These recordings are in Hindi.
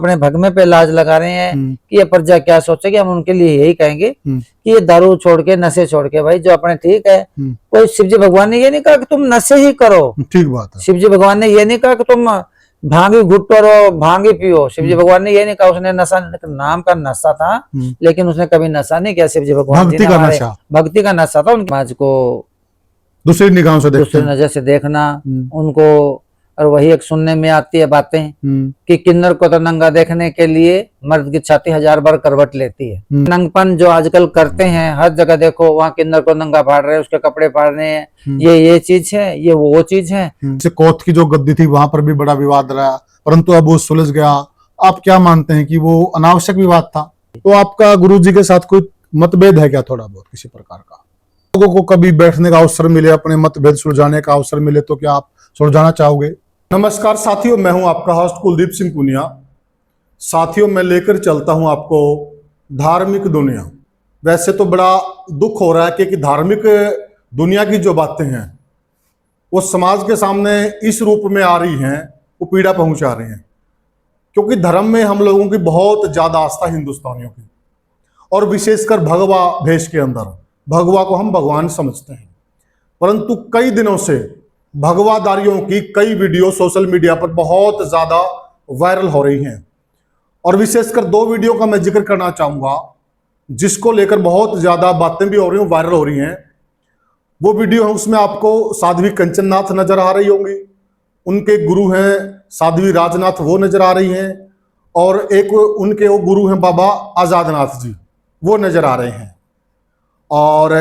अपने भगमे पे लाज लगा रहे हैं कि ये प्रजा क्या सोचेगी। हम उनके लिए यही कहेंगे कि ये दारू छोड़ के, नशे छोड़ के, भाई जो अपने ठीक है। कोई शिवजी भगवान ने ये नहीं कहा कि तुम नशे ही करो, ठीक बात है। शिवजी भगवान ने ये नहीं कहा कि तुम भांगी घुट्टो और भांगी पियो। शिवजी भगवान ने ये नहीं कहा, उसने नशा नाम का नशा था, लेकिन उसने कभी नशा नहीं किया। शिवजी भगवान भक्ति का नशा, भक्ति का नशा था। उनके समाज को दूसरी निगाहों से, दूसरी नजर से देखना उनको। और वही एक सुनने में आती है बातें कि किन्नर को तो नंगा देखने के लिए मर्द की छाती 1000 बार करवट लेती है। नंगपन जो आजकल करते हैं, हर जगह देखो वहाँ किन्नर को नंगा फाड़ रहे हैं, उसके कपड़े फाड़ रहे हैं। ये चीज है, ये वो चीज है। कोर्ट की जो गद्दी थी वहां पर भी बड़ा विवाद रहा, परंतु अब वो सुलझ गया। आप क्या मानते हैं कि वो अनावश्यक विवाद था? तो आपका गुरुजी के साथ कोई मतभेद है क्या, थोड़ा बहुत किसी प्रकार का? लोगों को कभी बैठने का अवसर मिले, अपने मतभेद सुलझाने का अवसर मिले, तो क्या आप सुलझाना चाहोगे? नमस्कार साथियों, मैं हूं आपका होस्ट कुलदीप सिंह पुनिया। साथियों, मैं लेकर चलता हूं आपको धार्मिक दुनिया। वैसे तो बड़ा दुख हो रहा है कि धार्मिक दुनिया की जो बातें हैं वो समाज के सामने इस रूप में आ रही हैं, वो पीड़ा पहुंचा रही हैं। क्योंकि धर्म में हम लोगों की बहुत ज्यादा आस्था, हिंदुस्तानियों की, और विशेषकर भगवा भेष के अंदर भगवा को हम भगवान समझते हैं। परंतु कई दिनों से भगवादारियों की कई वीडियो सोशल मीडिया पर बहुत ज्यादा वायरल हो रही हैं, और विशेषकर 2 वीडियो का मैं जिक्र करना चाहूंगा जिसको लेकर बहुत ज्यादा बातें भी हो रही हैं, वायरल हो रही हैं। वो वीडियो है, उसमें आपको साध्वी कंचन नाथ नजर आ रही होंगी, उनके गुरु हैं साध्वी राजनाथ, वो नजर आ रही हैं, और एक उनके वो गुरु हैं बाबा आजाद नाथ जी, वो नजर आ रहे हैं। और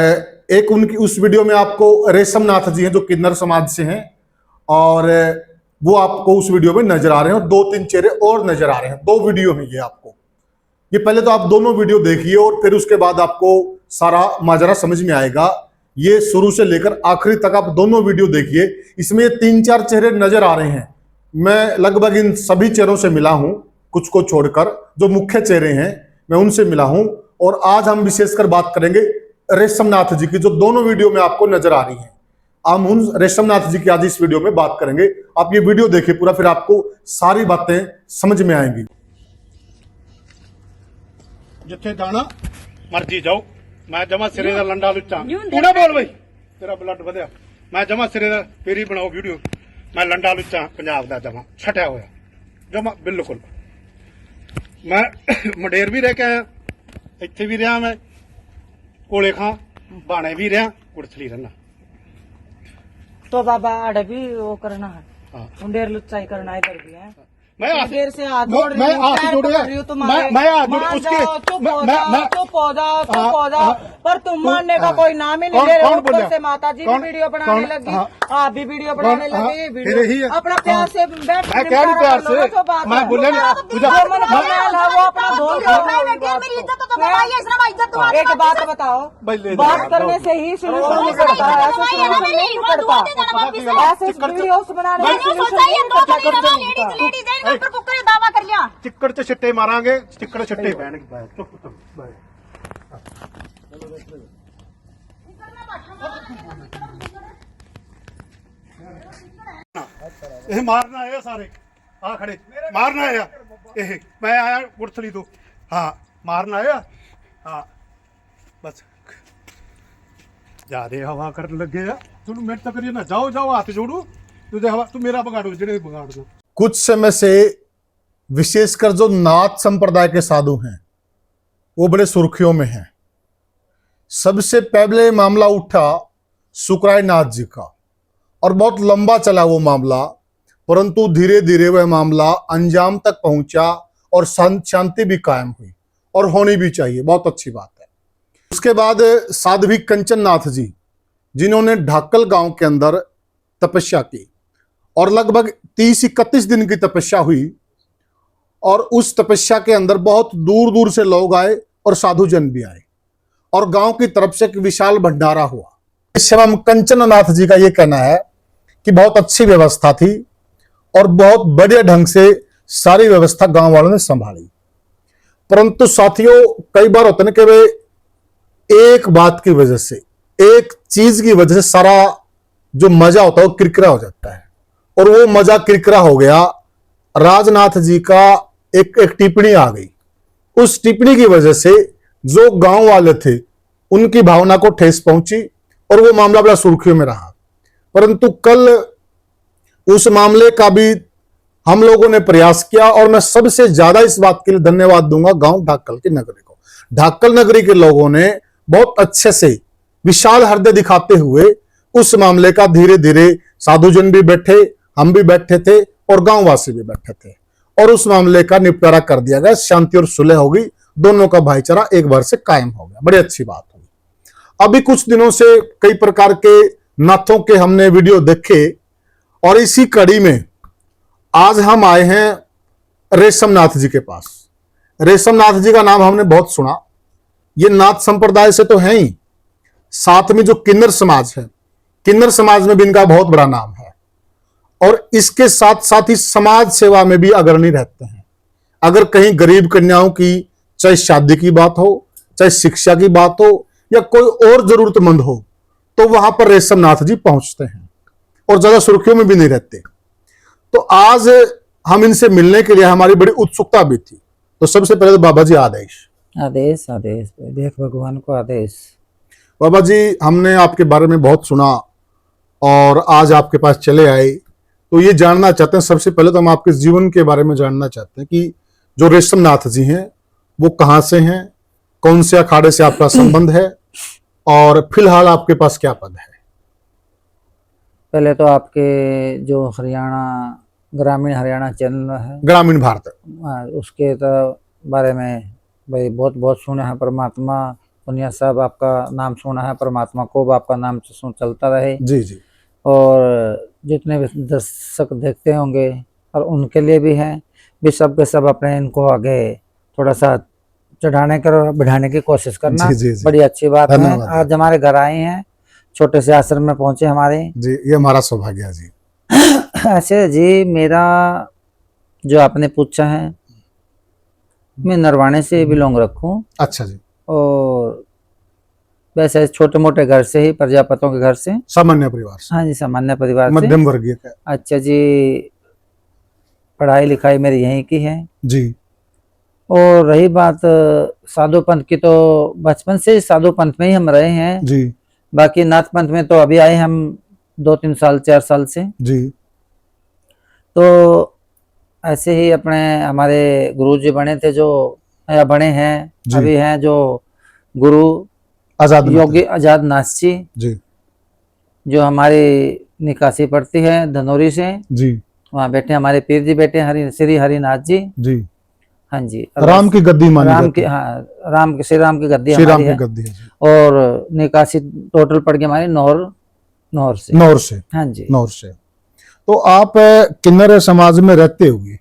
एक उनकी उस वीडियो में आपको रेशम नाथ जी हैं जो किन्नर समाज से हैं, और वो आपको उस वीडियो में नजर आ रहे हैं, और 2-3 चेहरे और नजर आ रहे हैं। 2 वीडियो हैं ये आपको। ये पहले तो आप दोनों वीडियो देखिए और फिर उसके बाद आपको सारा माजरा समझ में आएगा। ये शुरू से लेकर आखिरी तक आप दोनों वीडियो देखिए। इसमें 3-4 चेहरे नजर आ रहे हैं। मैं लगभग इन सभी चेहरों से मिला हूं, कुछ को छोड़कर जो मुख्य चेहरे हैं मैं उनसे मिला हूं। और आज हम विशेषकर बात करेंगे रेशमनाथ जी की, जो दोनों वीडियो में आपको नजर आ रही है। हम उन रेशमनाथ जी की आज इस वीडियो में बात करेंगे। आप ये वीडियो देखिए पूरा, फिर आपको सारी बातें समझ में आएंगी। जिथे जाना मर्जी जाओ, मैं जमा सिरे दा लंडा लुच्चा। तू ना बोल बई, तेरा ब्लड वधिया। मैं जमा सिरे दा, तेरी बनाओ वीडियो, मैं लंडा लुच्चा पंजाब दा जमा छटिया होया जमा बिल्कुल। मैं मंडेर भी रह के आया, इत्थे भी रहा, मैं कोले खां बाणे भी रहा, कुड़थली रहना। तो बाबा आड़े भी वो करना है, मुंडेर लुच्चाई करना है, इधर भी है। मैं देर से हाथ जोड़ रही हूँ, मैं हाथ जोड़ रहा मैं हाथ जोड़ उसके चुप हो जाओ, पर तुम मानने का कोई नाम ही नहीं ले रहे। ऊपर से माता जी भी वीडियो बनाने लगी, आप भी वीडियो बनाने लगे। वीडियो अपना प्यार से बैठ, मैं क्या नहीं प्यार से, मैं बोले एक बात बताओ, बात करने से ही सोल्यूशन नहीं करता है, ऐसे सोल्यूशन नहीं करता, ऐसे वीडियोस बनाने से सोल्यूशन नहीं करता। दावा कर लिया, चिक्कड़ च छिट्टे मारांगे, चिक्कड़ छिट्टे चुप ये मारना है सारे, हाँ खड़े मारना है ये। मैं आया कुड़थली तो, हाँ मारना है, हाँ बस ज्यादा हवा कर लगे यार। तुम मेरे तक करिए ना, जाओ जाओ हाथ जोड़ू, तुझे हवा तू मेरा बगाड़ो, जेड़े बगाड़ना। कुछ समय से विशेषकर जो नाथ संप्रदाय के साधु हैं वो बड़े सुर्खियों में हैं। सबसे पहले मामला उठा सुकराय नाथ जी का, और बहुत लंबा चला वो मामला, परंतु धीरे धीरे वह मामला अंजाम तक पहुंचा और शांति भी कायम हुई, और होनी भी चाहिए, बहुत अच्छी बात है। उसके बाद साध्वी कंचन नाथ जी, जिन्होंने ढाकल गांव के अंदर तपस्या की, और लगभग 30-31 दिन की तपस्या हुई, और उस तपस्या के अंदर बहुत दूर दूर से लोग आए और साधुजन भी आए, और गांव की तरफ से एक विशाल भंडारा हुआ। इस समय कंचन नाथ जी का यह कहना है कि बहुत अच्छी व्यवस्था थी, और बहुत बढ़िया ढंग से सारी व्यवस्था गांव वालों ने संभाली। परंतु साथियों, कई बार होता है कि वे एक बात की वजह से, एक चीज की वजह से सारा जो मजा होता है वो किरकिरा हो जाता है, और वो मजा किरकिरा हो गया। राजनाथ जी का एक टिप्पणी आ गई। उस टिप्पणी की वजह से जो गांव वाले थे उनकी भावना को ठेस पहुंची और वो मामला बड़ा सुर्खियों में रहा। परंतु कल उस मामले का भी हम लोगों ने प्रयास किया और मैं सबसे ज्यादा इस बात के लिए धन्यवाद दूंगा गांव ढाकल की नगरी को। ढाकल नगरी के लोगों ने बहुत अच्छे से विशाल हृदय दिखाते हुए उस मामले का धीरे धीरे, साधुजन भी बैठे, हम भी बैठे थे और गांववासी भी बैठे थे और उस मामले का निपटारा कर दिया गया। शांति और सुलह हो गई, दोनों का भाईचारा एक बार से कायम हो गया। बड़ी अच्छी बात हुई। अभी कुछ दिनों से कई प्रकार के नाथों के हमने वीडियो देखे और इसी कड़ी में आज हम आए हैं रेशम नाथ जी के पास। रेशम नाथ जी का नाम हमने बहुत सुना। ये नाथ संप्रदाय से तो है ही, साथ में जो किन्नर समाज है, किन्नर समाज में भी इनका बहुत बड़ा नाम है और इसके साथ साथ ही समाज सेवा में भी अग्रणी रहते हैं। अगर कहीं गरीब कन्याओं की चाहे शादी की बात हो, चाहे शिक्षा की बात हो या कोई और जरूरतमंद हो, तो वहां पर रेशम नाथ जी पहुंचते हैं और ज्यादा सुर्खियों में भी नहीं रहते। तो आज हम इनसे मिलने के लिए हमारी बड़ी उत्सुकता भी थी। तो सबसे पहले तो बाबा जी आदेश। आदेश आदेश, देख भगवान को आदेश। बाबा जी, हमने आपके बारे में बहुत सुना और आज आपके पास चले आए, तो ये जानना चाहते हैं, सबसे पहले तो हम आपके जीवन के बारे में जानना चाहते हैं कि जो रेशम नाथ जी हैं वो कहाँ से हैं, कौन से अखाड़े से आपका संबंध है और फिलहाल आपके पास क्या पद है। पहले तो आपके जो हरियाणा, ग्रामीण हरियाणा चैनल है, ग्रामीण भारत, उसके तो बारे में भाई बहुत बहुत सुना है। परमात्मा पुनिया साहब आपका नाम सुना है, परमात्मा को आपका नाम चलता रहे। जी जी। और जितने भी दर्शक देखते होंगे और उनके लिए भी है, भी सब के सब अपने इनको आगे थोड़ा सा चढ़ाने कर बढ़ाने की कोशिश करना। जी, जी, जी। बड़ी अच्छी बात है। आज हमारे घर आए हैं, छोटे से आश्रम में पहुंचे हमारे जी, ये हमारा सौभाग्य है जी। ऐसे जी, मेरा जो आपने पूछा है, मैं नरवाणे से बिलोंग रखूं। अच्छा जी। और वैसे छोटे मोटे घर से ही, प्रजापतों के घर से, सामान्य परिवार से। हाँ जी, सामान्य परिवार से, मध्यम वर्गीय का। अच्छा जी। पढ़ाई लिखाई मेरी यहीं की है जी। और रही बात साधु पंथ की, तो बचपन से साधु पंथ में ही हम रहे हैं जी। बाकी नाथ पंथ में तो अभी आए हम 2-3 साल 4 साल से। जी। तो ऐसे ही अपने हमारे गुरु जी बने थे, जो या बने हैं अभी हैं, जो गुरु आजाद योगी आजाद नाथ जी, जो हमारी निकासी पड़ती है धनौरी से जी, वहाँ बैठे हमारे पीर जी बैठे श्री हरिनाथ जी। जी। हाँ जी, राम की गद्दी मानी राम की, हाँ श्री राम की गद्दी श्री राम हमारी की है। गद्दी है जी। और निकासी टोटल पड़ गई हमारी नौर से। हाँ जी। नौर से। तो आप किन्नर समाज में रहते हुए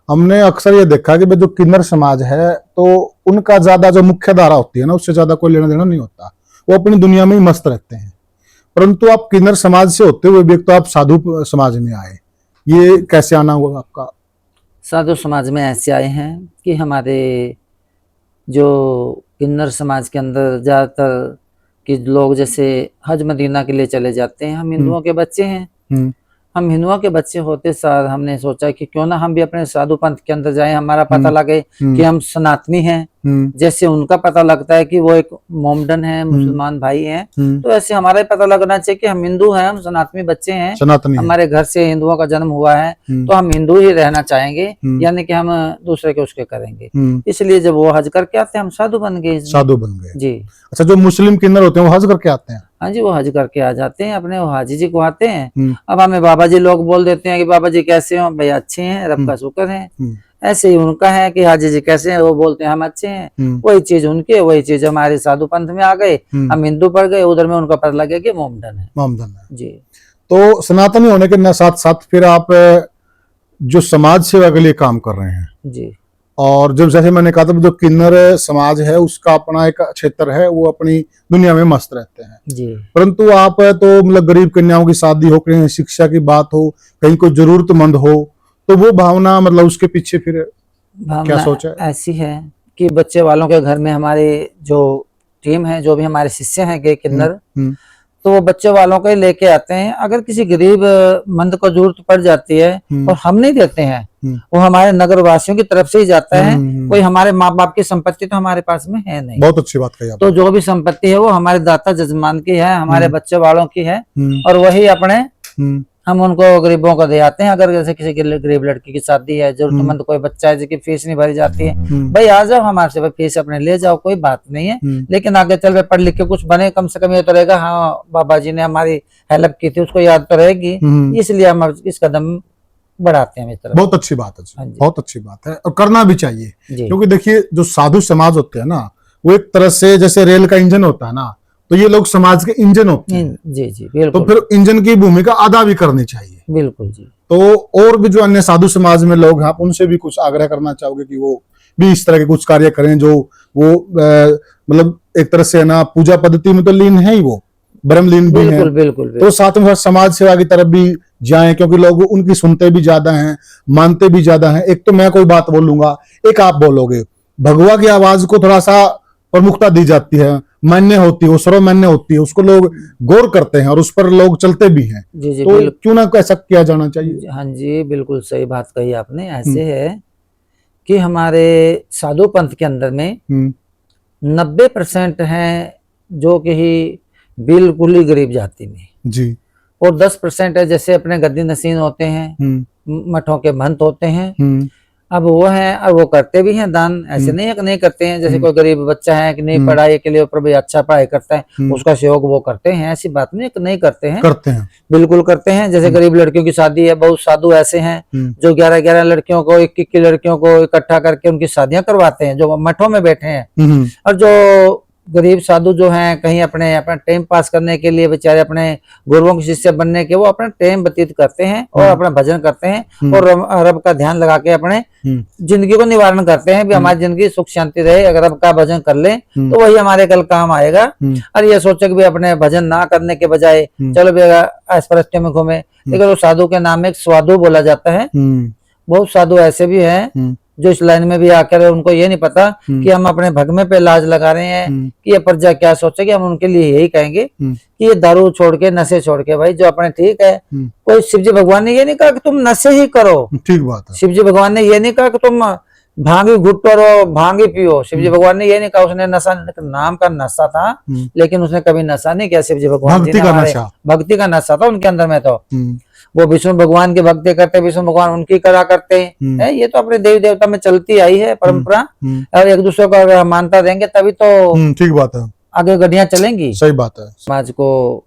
हमने अक्सर ये देखा कि जो किन्नर समाज है तो उनका ज्यादा जो मुख्य धारा होती है ना, उससे ज्यादा कोई लेना देना नहीं होता, वो अपनी दुनिया में ही मस्त रहते हैं। परंतु आप किन्नर समाज से होते हुए भी एक तो आप साधु समाज में आए, ये कैसे आना हुआ आपका? साधु समाज में ऐसे आए हैं कि हमारे जो किन्नर समाज के अंदर ज्यादातर कि लोग जैसे हज मदीना के लिए चले जाते हैं, हम हिंदुओं के बच्चे हैं। हम हिंदुओं के बच्चे होते सार हमने सोचा कि क्यों ना हम भी अपने साधु पंथ के अंदर जाएं, हमारा पता लगे कि हम सनातनी हैं, जैसे उनका पता लगता है कि वो एक मोमडन है, मुसलमान भाई हैं, तो ऐसे हमारा ही पता लगना चाहिए कि हम हिंदू हैं, हम सनातनी बच्चे हैं, हमारे घर से हिंदुओं का जन्म हुआ है, तो हम हिंदू ही रहना चाहेंगे, यानी कि हम दूसरे के उसके करेंगे। इसलिए जब वो हज करके आते हैं हम साधु बन गए। जी। अच्छा, जो मुस्लिम किन्नर होते हैं वो हज करके आते हैं? हाँ जी, वो हज करके आ जाते हैं, अपने वो हाजी जी को आते हैं। अब हमें बाबा जी लोग बोल देते हैं कि बाबा जी कैसे हो, भैया अच्छे हैं, रब का शुक्र है। ऐसे ही उनका है कि हाजी जी कैसे हैं, वो बोलते हैं हम अच्छे हैं। वही चीज उनकी है, वही चीज हमारे साधु पंथ में आ गए, हम हिंदू पड़ गए, उधर में उनका पता लगे कि मोमडन है। जी। तो सनातनी होने के साथ साथ फिर आप जो समाज सेवा के लिए काम कर रहे हैं जी, और जब जैसे मैंने कहा था जो किन्नर समाज है उसका अपना एक क्षेत्र है, वो अपनी दुनिया में मस्त रहते हैं जी। परंतु आप तो मतलब गरीब कन्याओं की शादी हो, कहीं शिक्षा की बात हो, कहीं कोई जरूरतमंद हो, तो वो भावना मतलब उसके पीछे फिर क्या सोचा है? ऐसी है कि बच्चे वालों के घर में हमारे जो टीम है, जो भी हमारे शिष्य हैं गए किन्नर, तो वो बच्चे वालों को ही लेके आते हैं। अगर किसी गरीब मंद को जरूरत पड़ जाती है और हम नहीं देते हैं, वो हमारे नगर वासियों की तरफ से ही जाता है। कोई हमारे माँ बाप की संपत्ति तो हमारे पास में है नहीं। बहुत अच्छी बात कही आपने। तो जो भी संपत्ति है वो हमारे दाता जजमान की है, हमारे बच्चे वालों की है, और वही अपने हम उनको गरीबों को दे आते हैं। अगर जैसे किसी गरीब लड़की की शादी है, जरूरतमंद कोई बच्चा है जिसकी फीस नहीं भरी जाती है, भाई आ जाओ हमारे से, फीस अपने ले जाओ, कोई बात नहीं है। लेकिन आगे चल पढ़ लिख के कुछ बने, कम से कम ये तो रहेगा हाँ बाबा जी ने हमारी हेल्प की थी, उसको याद तो रहेगी। इसलिए हम इस कदम बढ़ाते हैं इस तरफ। बहुत अच्छी बात है, बहुत अच्छी बात है, और करना भी चाहिए। क्योंकि देखिए जो साधु समाज होते हैं ना, वो एक तरह से जैसे रेल का इंजन होता है ना, तो ये लोग समाज के इंजन होते हैं। जी जी बिल्कुल। तो फिर इंजन की भूमिका अदा भी करनी चाहिए। बिल्कुल जी। तो और भी जो अन्य साधु समाज में लोग हैं, आप उनसे भी कुछ आग्रह करना चाहोगे कि वो भी इस तरह के कुछ कार्य करें जो वो मतलब एक तरह से ना पूजा पद्धति में तो लीन है ही, वो ब्रह्मलीन भी है, बिल्कुल। तो साथ में समाज सेवा की तरफ भी जाएं, क्योंकि लोग उनकी सुनते भी ज्यादा हैं, मानते भी ज्यादा हैं। एक तो मैं कोई बात बोलूंगा, एक आप बोलोगे, भगवा की आवाज को थोड़ा सा प्रमुखता दी जाती है, मान्य होती है, वो सर्वमान्य होती है, उसको लोग गौर करते हैं और उस पर लोग चलते भी हैं। जी तो क्यों ना ऐसा किया जाना चाहिए। हाँ जी बिल्कुल सही बात कही आपने। ऐसे है कि हमारे साधु पंथ के अंदर में 90% हैं जो कि ही बिल्कुल ही गरीब जाति में जी, और 10% है जैसे अपने गद्दी नसीन होते हैं, मठों के महंत होते हैं। अब वो हैं और वो करते भी हैं दान, ऐसे नहीं है कि नहीं करते हैं। जैसे कोई गरीब बच्चा है कि नहीं पढ़ाई के लिए ऊपर भी अच्छा पढ़ाई करता है, उसका सहयोग वो करते हैं, ऐसी बात नहीं कि नहीं करते हैं, करते हैं, बिल्कुल करते हैं। जैसे गरीब लड़कियों की शादी है, बहुत साधु ऐसे हैं जो 11-11 लड़कियों को, 21 लड़कियों को इकट्ठा करके उनकी शादियां करवाते हैं, जो मठों में बैठे हैं। और जो गरीब साधु जो हैं कहीं अपने टाइम पास करने के लिए बेचारे अपने गुरुओं के शिष्य बनने के, वो अपना टाइम व्यतीत करते हैं और अपना भजन करते हैं और रब का ध्यान लगा के अपने जिंदगी को निवारण करते हैं। भी हमारी जिंदगी सुख शांति रहे, अगर रब का भजन कर ले तो वही हमारे कल काम आएगा। और ये सोचे कि भी अपने भजन ना करने के बजाय चलो भी ऐश्वर्य में घूमे, लेकिन वो साधु के नाम में एक स्वाधु बोला जाता है। बहुत साधु ऐसे भी हैं जो इस लाइन में भी आकर उनको ये नहीं पता कि हम अपने भगमे पे लाज लगा रहे हैं कि ये प्रजा क्या सोचेगी। हम उनके लिए यही कहेंगे कि ये दारू छोड़ के, नशे छोड़ के, भाई जो अपने ठीक है। कोई शिवजी भगवान ने ये नहीं कहा कि तुम नशे ही करो, ठीक बात है। शिवजी भगवान ने ये नहीं कहा कि तुम भांगी घुट्टो रो, भांगी पियो। शिवजी भगवान ने ये नहीं कहा, उसने नशा नाम का नशा था, लेकिन उसने कभी नशा नहीं किया। शिवजी भगवान भक्ति का नशा था उनके अंदर में। तो वो विष्णु भगवान की भक्ति करते, विष्णु भगवान उनकी करा करते हैं। ये तो अपने देवी देवता में चलती आई है परंपरा। और एक दूसरे को अगर मानता देंगे तभी तो ठीक बात है, आगे गड्डियां चलेंगी। सही बात है। समाज को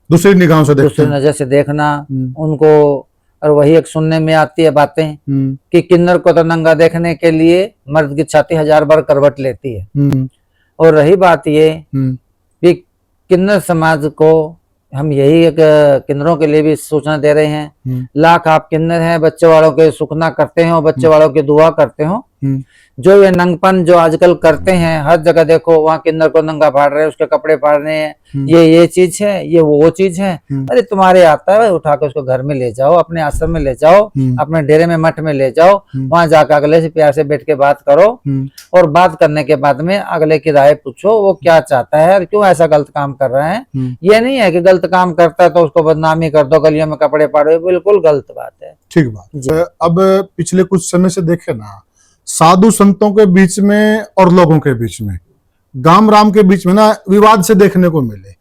दूसरी निगाहों से दूसरी नजर से देखना उनको, और वही एक सुनने में आती है बातें कि किन्नर को तो नंगा देखने के लिए मर्द की छाती 1000 बार करवट लेती है। और रही बात ये कि किन्नर समाज को हम यही एक किन्नरों के लिए भी सूचना दे रहे हैं, लाख आप किन्नर हैं, बच्चे वालों के सुखना करते हो, बच्चे वालों की दुआ करते हो। जो ये नंगपन जो आजकल करते हैं, हर जगह देखो वहाँ किन्नर को नंगा फाड़ रहे हैं, उसके कपड़े फाड़ रहे हैं, ये चीज है, ये वो चीज है। अरे तुम्हारे आता है, उठा के उसको घर में ले जाओ, अपने आश्रम में ले जाओ, अपने डेरे में मठ में ले जाओ, वहां जाकर अगले से प्यार से बैठ के बात करो। और बात करने के बाद में अगले की राय पूछो, वो क्या चाहता है और क्यों ऐसा गलत काम कर रहा है। ये नहीं है कि गलत काम करता है तो उसको बदनामी कर दो, गलियों में कपड़े फाड़ो, बिल्कुल गलत बात है। ठीक बात। अब पिछले कुछ समय से देखे ना, साधु संतों के बीच में और लोगों के बीच में, गांव राम के बीच में ना विवाद से देखने को मिले।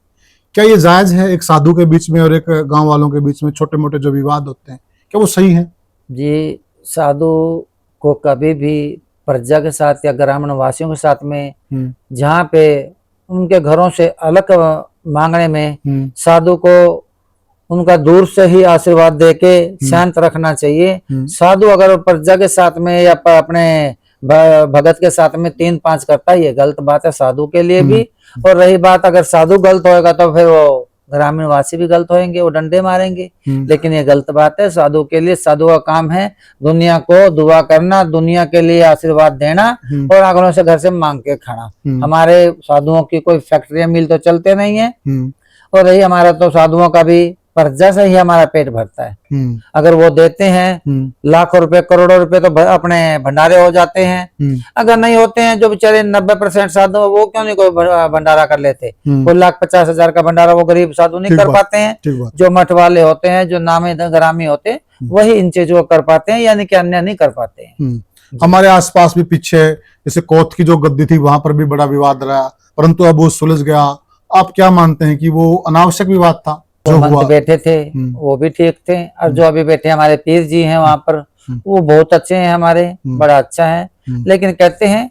क्या ये जायज है एक साधु के बीच में और एक गांव वालों के बीच में छोटे मोटे जो विवाद होते हैं, क्या वो सही है? जी, साधु को कभी भी प्रजा के साथ या ग्रामीण वासियों के साथ में जहाँ पे उनके घरों से अलग मांगने में साधु को उनका दूर से ही आशीर्वाद देके शांत रखना चाहिए। साधु अगर प्रजा के साथ में या अपने भगत के साथ में 3-5 करता है, ये गलत बात है साधु के लिए भी। और रही बात अगर साधु गलत होएगा तो फिर वो ग्रामीण वासी भी गलत होंगे, वो डंडे मारेंगे। लेकिन ये गलत बात है साधु के लिए। साधु का काम है दुनिया को दुआ करना, दुनिया के लिए आशीर्वाद देना और आंगनों से घर से मांग के खाना। हमारे साधुओं की कोई फैक्ट्री मिल तो चलते नहीं है। और रही हमारा तो साधुओं का भी प्रजा से ही हमारा पेट भरता है। अगर वो देते हैं लाखों रुपए करोड़ों रुपए तो अपने भंडारे हो जाते हैं। अगर नहीं होते हैं जो बेचारे 90% साधु वो क्यों नहीं कोई भंडारा कर लेते। कोई 1,50,000 का भंडारा वो गरीब साधु नहीं कर पाते हैं। जो मठ वाले होते हैं जो नामी ग्रामी होते हैं वही इन चीजों को कर पाते हैं, यानी कि अन्य नहीं कर पाते हैं। हमारे आसपास भी पीछे जैसे कोर्ट की जो गद्दी थी वहां पर भी बड़ा विवाद रहा, परंतु अब वो सुलझ गया। आप क्या मानते हैं कि वो अनावश्यक विवाद था? जो मंत्र बैठे थे वो भी ठीक थे, और जो अभी बैठे हमारे पीर जी हैं वहां पर वो बहुत अच्छे हैं हमारे, बड़ा अच्छा है। लेकिन कहते हैं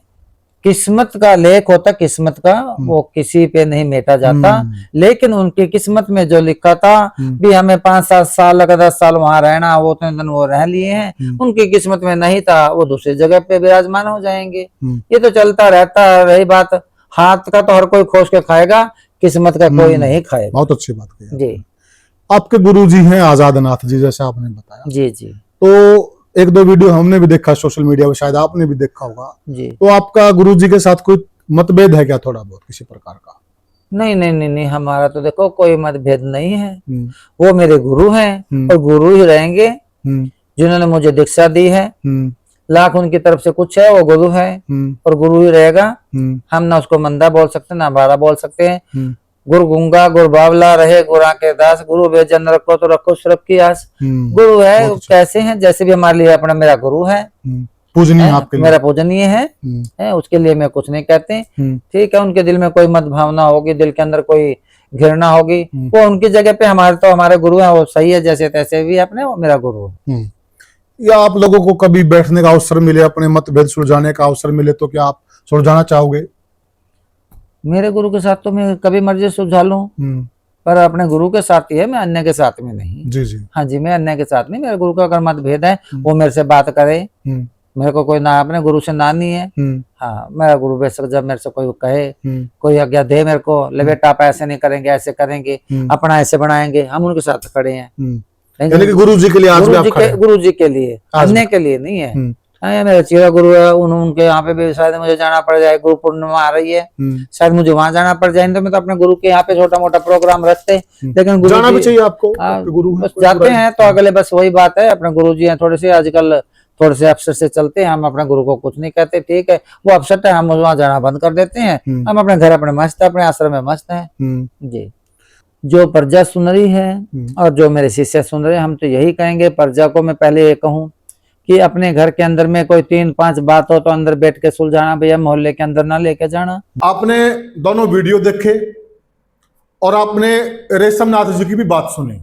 किस्मत का लेख होता, किस्मत का वो किसी पे नहीं मेटा जाता। लेकिन उनकी किस्मत में जो लिखा था भी हमें 5-7 साल अगर 10 साल वहां रहना, वो उतने दिन वो रह लिए हैं। उनकी किस्मत में नहीं था, वो दूसरी जगह पे विराजमान हो जाएंगे। ये तो चलता रहता है। रही बात हाथ का तो हर कोई खोज के खाएगा, किस्मत का कोई नहीं खाएगा। बहुत अच्छी बात कही जी। आपके गुरु जी हैं आजाद नाथ जी, जैसे आपने बताया। जी जी। तो 1-2 वीडियो हमने भी देखा सोशल मीडिया पर, शायद आपने भी देखा होगा जी। तो आपका गुरु जी के साथ कोई मतभेद है क्या थोड़ा बहुत किसी प्रकार का? नहीं नहीं नहीं नहीं, हमारा तो देखो कोई मतभेद नहीं है। वो मेरे गुरु हैं और गुरु ही रहेंगे। जिन्होंने मुझे दीक्षा दी है, लाख उनकी तरफ से कुछ है, वो गुरु है और गुरु ही रहेगा। हम ना उसको मंदा बोल सकते ना बाड़ा बोल सकते हैं। गुरु गूंगा गुरु बावला रहे गुरा के दास, गुरु बेजन रखो तो रखो सुरभ की आस। गुरु है कैसे हैं, जैसे भी हमारे लिए अपना मेरा गुरु है, पूजनीय आपके लिए, मेरा पूजनीय है। उसके लिए मैं कुछ नहीं कहते। ठीक है, उनके दिल में कोई मत भावना होगी, दिल के अंदर कोई घृणा होगी, वो उनकी जगह पे। हमारे तो हमारे गुरु है, वो सही है जैसे तैसे भी अपने, वो मेरा गुरु है। या आप लोगों को कभी बैठने का अवसर मिले, अपने मतभेद सुलझाने का अवसर मिले तो क्या आप सुलझाना चाहोगे? मेरे गुरु के साथ तो मैं कभी मर्जी सुलझा लूं, पर अपने गुरु के साथ ही है, मैं अन्य के साथ में नहीं। जी जी। हाँ जी, मैं अन्य के साथ नहीं। मेरे गुरु का अगर मतभेद है वो मेरे से बात करे, मेरे को कोई ना अपने गुरु से ना नहीं है। हाँ, मेरा गुरु बेशक जब मेरे से कोई कहे, कोई आज्ञा दे मेरे को, ले बेटा आप ऐसे नहीं करेंगे, ऐसे करेंगे, अपना ऐसे बनाएंगे, हम उनके साथ खड़े हैं। यानी कि गुरु जी के लिए आज भी आप खड़े हैं? गुरु जी के लिए, अन्य के लिए नहीं है। मेरा चेरा गुरु है, उनके यहाँ पे भी शायद मुझे जाना पड़ जाए। गुरु पूर्णिमा आ रही है, शायद मुझे वहां जाना पड़ जाए, तो मैं तो अपने गुरु के यहाँ पे छोटा मोटा प्रोग्राम रखते। लेकिन गुरु जाना भी चाहिए आपको, गुरु बस जाते हैं तो अगले, बस वही बात है। अपने गुरु जी हैं थोड़े से आजकल थोड़े से अफसर से चलते हैं, हम अपने गुरु को कुछ नहीं कहते। ठीक है, वो अफसर है, हम वहां जाना बंद कर देते हैं। हम अपने घर अपने मस्त है, अपने आश्रम में मस्त है। जी। जो प्रजा सुन रही है और जो मेरे शिष्य सुन रहे हैं, हम तो यही कहेंगे प्रजा को। मैं पहले ये कहूँ कि अपने घर के अंदर में कोई 3-5 बात हो तो अंदर बैठ के सुलझाना, भैया मोहल्ले के अंदर ना लेके जाना। आपने दोनों वीडियो देखे और आपने रेशम नाथ जी की भी बात सुनी।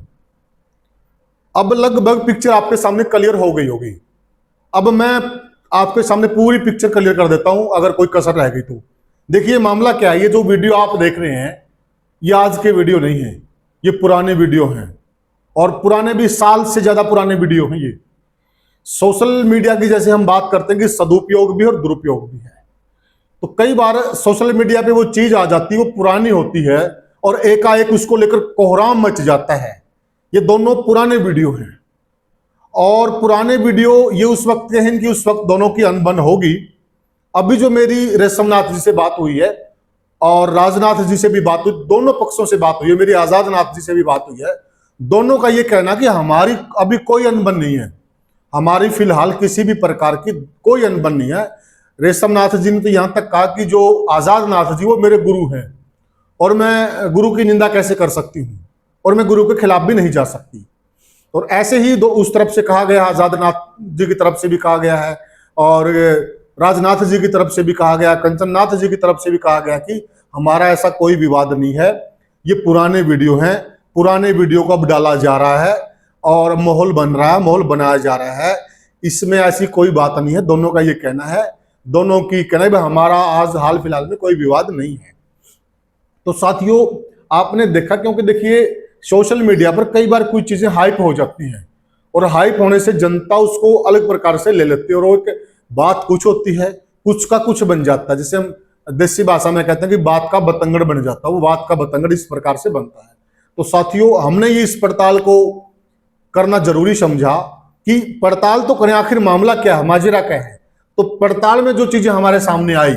अब लगभग पिक्चर आपके सामने क्लियर हो गई होगी। अब मैं आपके सामने पूरी पिक्चर क्लियर कर देता हूं, अगर कोई कसर रह गई तो। देखिए मामला क्या है। ये जो वीडियो आप देख रहे हैं ये आज के वीडियो नहीं है, ये पुराने वीडियो हैं, और पुराने भी, साल से ज्यादा पुराने वीडियो हैं। ये सोशल मीडिया की जैसे हम बात करते हैं कि सदुपयोग भी और दुरुपयोग भी है, तो कई बार सोशल मीडिया पे वो चीज आ जाती है, वो पुरानी होती है और एकाएक उसको लेकर कोहराम मच जाता है। ये दोनों पुराने वीडियो हैं, और पुराने वीडियो ये उस वक्त के हैं कि उस वक्त दोनों की अनबन होगी। अभी जो मेरी रेशमनाथ जी से बात हुई है और राजनाथ जी से भी बात हुई, दोनों पक्षों से बात हुई है, मेरी आजाद नाथ जी से भी बात हुई है। दोनों का ये कहना कि हमारी अभी कोई अनबन नहीं है, हमारी फिलहाल किसी भी प्रकार की कोई अनबन नहीं है। रेशमनाथ जी ने तो यहां तक कहा कि जो आजाद नाथ जी वो मेरे गुरु हैं, और मैं गुरु की निंदा कैसे कर सकती हूँ, और मैं गुरु के खिलाफ भी नहीं जा सकती। और ऐसे ही दो उस तरफ से कहा गया, आजाद नाथ जी की तरफ से भी कहा गया है, और राजनाथ जी की तरफ से भी कहा गया, कंचननाथ जी की तरफ से भी कहा गया कि हमारा ऐसा कोई विवाद नहीं है। ये पुराने वीडियो हैं, पुराने वीडियो को अब डाला जा रहा है और माहौल बन रहा है, माहौल बनाया जा रहा है। इसमें ऐसी कोई बात नहीं है। दोनों का ये कहना है, दोनों की कहना है हमारा आज हाल फिलहाल में कोई विवाद नहीं है। तो साथियों आपने देखा, क्योंकि देखिए सोशल मीडिया पर कई बार कोई चीजें हाइप हो जाती हैं, और हाइप होने से जनता उसको अलग प्रकार से ले लेती है, और वो बात कुछ होती है, कुछ का कुछ बन जाता है। जैसे हम देसी भाषा में कहते हैं कि बात का बतंगड़ बन जाता है, वो बात का बतंगड़ इस प्रकार से बनता है। तो साथियों हमने ये इस पड़ताल को करना जरूरी समझा कि पड़ताल तो करें, आखिर मामला क्या है, माजरा क्या है। तो पड़ताल में जो चीजें हमारे सामने आई,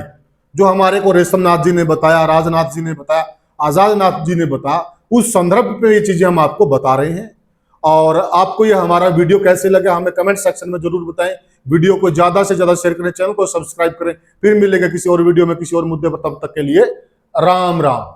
जो हमारे को रेशमनाथ जी ने बताया, राजनाथ जी ने बताया, आजाद नाथ जी ने बताया, उस संदर्भ पे ये चीजें हम आपको बता रहे हैं। और आपको ये हमारा वीडियो कैसे लगा हमें कमेंट सेक्शन में जरूर बताएं। वीडियो को ज्यादा से ज्यादा शेयर करें, चैनल को सब्सक्राइब करें। फिर मिलेगा किसी और वीडियो में किसी और मुद्दे पर, तब तक के लिए राम राम।